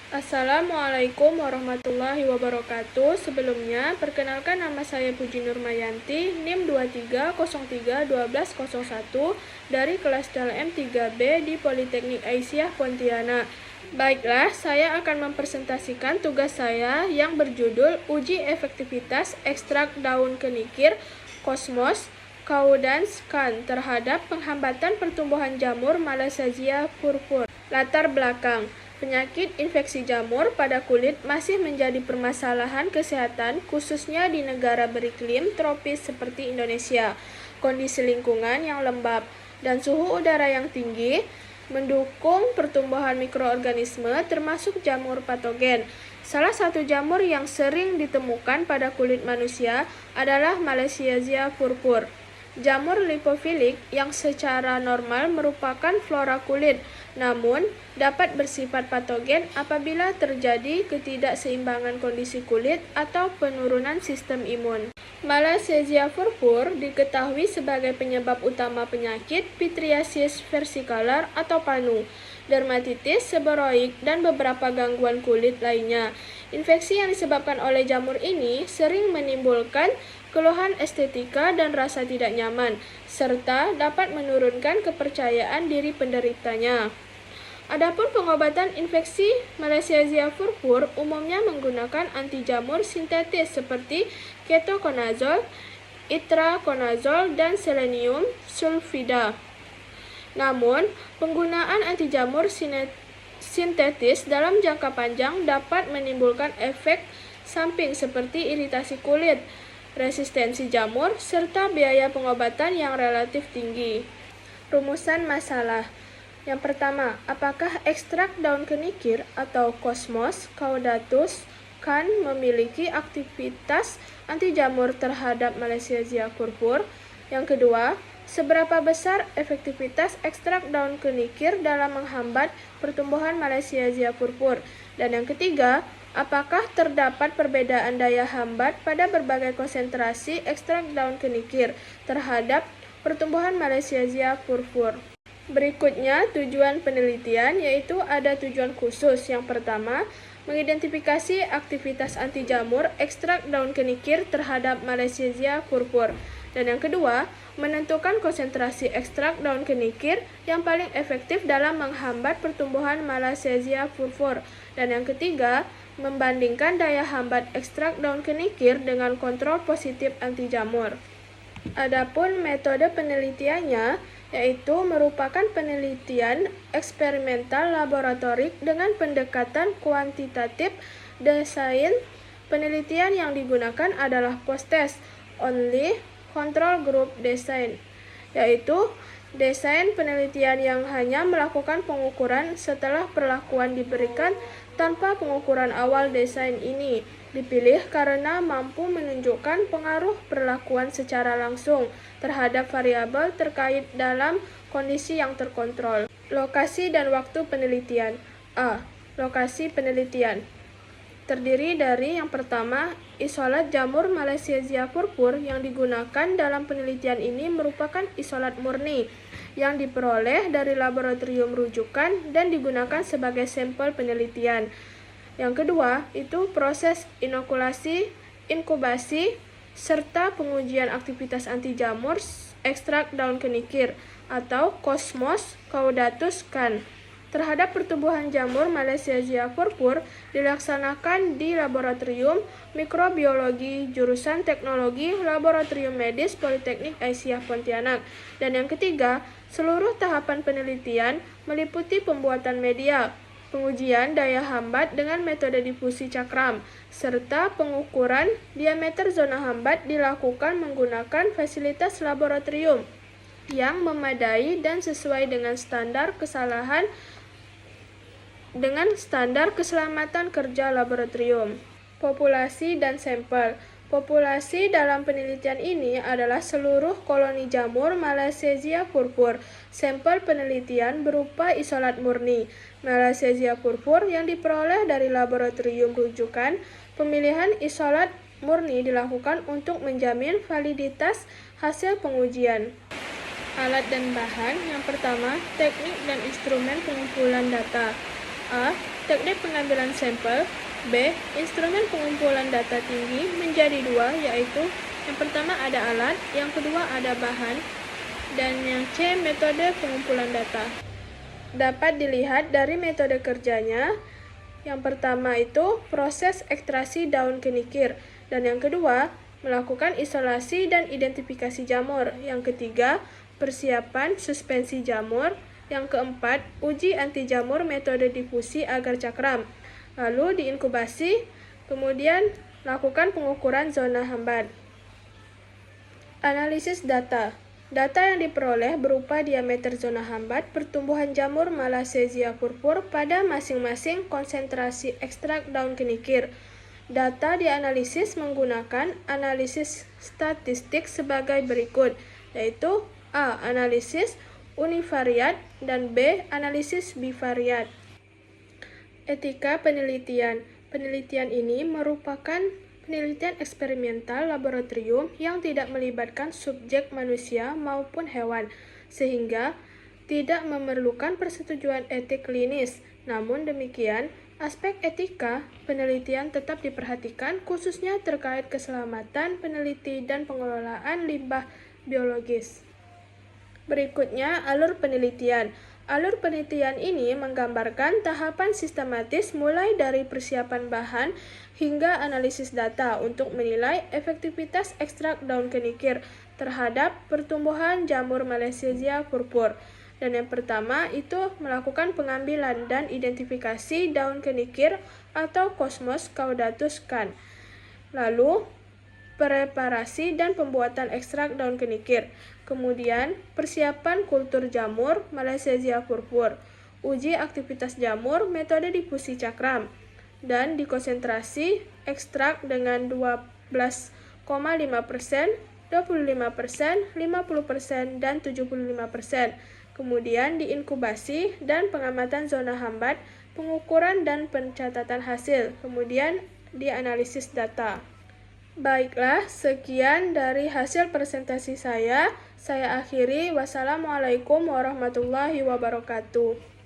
Assalamualaikum warahmatullahi wabarakatuh. Sebelumnya, perkenalkan nama saya Puji Nurmayanti, NIM 23031201 dari kelas TLM 3B di Politeknik Aisyah Pontianak. Baiklah, saya akan mempresentasikan tugas saya yang berjudul Uji Efektivitas Ekstrak Daun Kenikir, Cosmos, Caudans Can terhadap penghambatan pertumbuhan jamur Malassezia purpur. Latar belakang. Penyakit infeksi jamur pada kulit masih menjadi permasalahan kesehatan khususnya di negara beriklim tropis seperti Indonesia. Kondisi lingkungan yang lembab dan suhu udara yang tinggi mendukung pertumbuhan mikroorganisme termasuk jamur patogen. Salah satu jamur yang sering ditemukan pada kulit manusia adalah Malassezia purpur. Jamur lipofilik yang secara normal merupakan flora kulit, namun dapat bersifat patogen apabila terjadi ketidakseimbangan kondisi kulit atau penurunan sistem imun. Malassezia purpur diketahui sebagai penyebab utama penyakit pitriasis versicolor atau panu, dermatitis seboroik, dan beberapa gangguan kulit lainnya. Infeksi yang disebabkan oleh jamur ini sering menimbulkan keluhan estetika dan rasa tidak nyaman, serta dapat menurunkan kepercayaan diri penderitanya. Adapun pengobatan infeksi Malassezia purpur umumnya menggunakan anti jamur sintetis seperti ketoconazole, itraconazole, dan selenium sulfida. Namun, penggunaan anti jamur sintetis dalam jangka panjang dapat menimbulkan efek samping seperti iritasi kulit, resistensi jamur, serta biaya pengobatan yang relatif tinggi. Rumusan masalah. Yang pertama, apakah ekstrak daun kenikir atau Cosmos caudatus can memiliki aktivitas anti jamur terhadap Malassezia purpur? Yang kedua, seberapa besar efektivitas ekstrak daun kenikir dalam menghambat pertumbuhan Malassezia purpur? Dan yang ketiga, apakah terdapat perbedaan daya hambat pada berbagai konsentrasi ekstrak daun kenikir terhadap pertumbuhan Malassezia purpur? Berikutnya, tujuan penelitian, yaitu ada tujuan khusus. Yang pertama, mengidentifikasi aktivitas anti jamur ekstrak daun kenikir terhadap Malassezia purpur. Dan yang kedua, menentukan konsentrasi ekstrak daun kenikir yang paling efektif dalam menghambat pertumbuhan Malassezia purpur. Dan yang ketiga, membandingkan daya hambat ekstrak daun kenikir dengan kontrol positif anti jamur. Adapun metode penelitiannya yaitu merupakan penelitian eksperimental laboratorik dengan pendekatan kuantitatif. Desain penelitian yang digunakan adalah post-test only control group design, yaitu desain penelitian yang hanya melakukan pengukuran setelah perlakuan diberikan tanpa pengukuran awal. Desain ini dipilih karena mampu menunjukkan pengaruh perlakuan secara langsung terhadap variabel terkait dalam kondisi yang terkontrol. Lokasi dan waktu penelitian. A. Lokasi penelitian terdiri dari yang pertama, isolat jamur Malassezia purpur yang digunakan dalam penelitian ini merupakan isolat murni yang diperoleh dari laboratorium rujukan dan digunakan sebagai sampel penelitian. Yang kedua, itu proses inokulasi, inkubasi, serta pengujian aktivitas anti jamur ekstrak daun kenikir atau Cosmos caudatus can terhadap pertumbuhan jamur Malassezia purpur dilaksanakan di Laboratorium Mikrobiologi jurusan Teknologi Laboratorium Medis Politeknik Aisyah Pontianak. Dan yang ketiga, seluruh tahapan penelitian meliputi pembuatan media, pengujian daya hambat dengan metode difusi cakram, serta pengukuran diameter zona hambat dilakukan menggunakan fasilitas laboratorium yang memadai dan sesuai dengan standar keselamatan kerja laboratorium. Populasi dan sampel. Populasi dalam penelitian ini adalah seluruh koloni jamur Malassezia purpur. Sampel penelitian berupa isolat murni Malassezia purpur yang diperoleh dari laboratorium rujukan. Pemilihan isolat murni dilakukan untuk menjamin validitas hasil pengujian. Alat dan bahan. Yang pertama, teknik dan instrumen pengumpulan data. A. Teknik pengambilan sampel. B. Instrumen pengumpulan data tinggi menjadi dua, yaitu yang pertama ada alat, yang kedua ada bahan, dan yang C. Metode pengumpulan data. Dapat dilihat dari metode kerjanya. Yang pertama itu proses ekstraksi daun kenikir, dan yang kedua melakukan isolasi dan identifikasi jamur. Yang ketiga, persiapan suspensi jamur. Yang keempat, uji anti jamur metode difusi agar cakram. Lalu diinkubasi, kemudian lakukan pengukuran zona hambat. Analisis data. Data yang diperoleh berupa diameter zona hambat pertumbuhan jamur Malassezia purpur pada masing-masing konsentrasi ekstrak daun kenikir. Data dianalisis menggunakan analisis statistik sebagai berikut, yaitu A. Analisis univariat dan B. Analisis bivariat. Etika penelitian. Penelitian ini merupakan penelitian eksperimental laboratorium yang tidak melibatkan subjek manusia maupun hewan, sehingga tidak memerlukan persetujuan etik klinis. Namun demikian, aspek etika penelitian tetap diperhatikan, khususnya terkait keselamatan peneliti dan pengelolaan limbah biologis. Berikutnya, alur penelitian. Alur penelitian ini menggambarkan tahapan sistematis mulai dari persiapan bahan hingga analisis data untuk menilai efektivitas ekstrak daun kenikir terhadap pertumbuhan jamur Malassezia purpur. Dan yang pertama itu melakukan pengambilan dan identifikasi daun kenikir atau Cosmos caudatus Can. Lalu preparasi dan pembuatan ekstrak daun kenikir. Kemudian, persiapan kultur jamur Malassezia purpur, uji aktivitas jamur metode difusi cakram, dan dikonsentrasi ekstrak dengan 12,5%, 25%, 50%, dan 75%. Kemudian diinkubasi dan pengamatan zona hambat, pengukuran dan pencatatan hasil. Kemudian dianalisis data. Baiklah, sekian dari hasil presentasi saya. Saya akhiri. Wassalamualaikum warahmatullahi wabarakatuh.